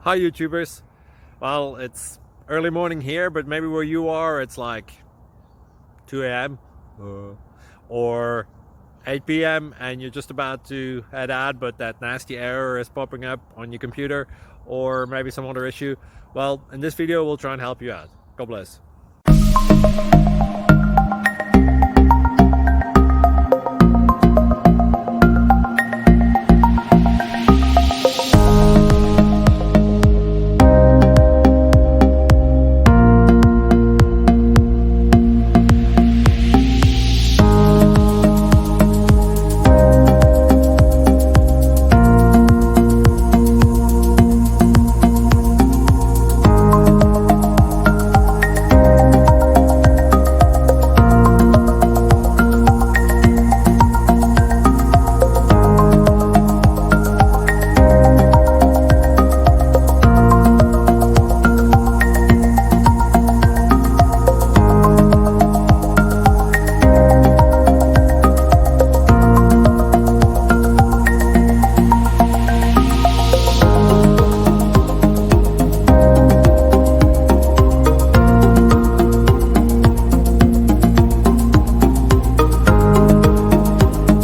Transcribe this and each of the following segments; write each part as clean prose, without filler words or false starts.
Hi YouTubers. Well, it's early morning here, but maybe where you are it's like 2 a.m. or 8 p.m. and you're just about to head out, but that nasty error is popping up on your computer, or maybe some other issue. Well, in this video we'll try and help you out. God bless.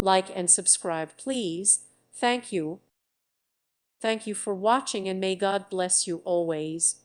Like and subscribe, please. Thank you. Thank you for watching, and may God bless you always.